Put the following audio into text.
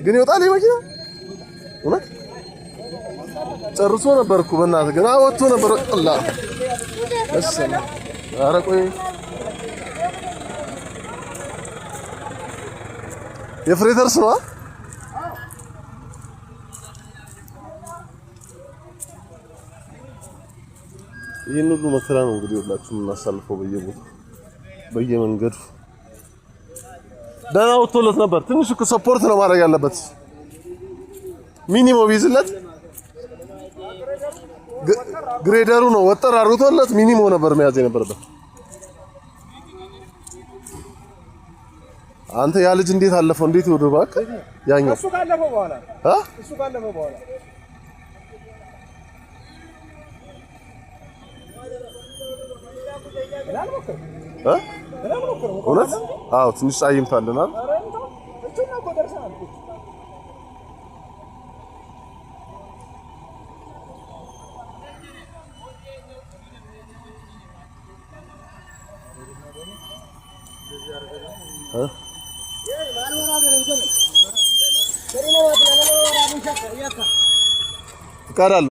ግን ይወጣል መኪና እውነት ጨርሶ ነበርኩ በእናትህ ግን አወጥቶ ነበር አላ እሺ ኧረ ቆይ የፍሬተርስ ነው ይሄን ሁሉ መከራ ነው እንግዲህ ሁላችሁ እናሳልፈው በየመንገዱ ደህና ወጥቶለት ነበር ትንሽ እኮ ሰፖርት ነው ማድረግ ያለበት ሚኒሞ ቢዝለት ግሬደሩ ነው ወጠር አርቶለት ሚኒሞ ነበር መያዝ የነበረበት አንተ ያ ልጅ እንዴት አለፈው እንዴት ወደ ባክ ያኛው እሱ ካለፈው በኋላ እውነት አዎ ትንሽ አይምታልናል ፍቃድ አለ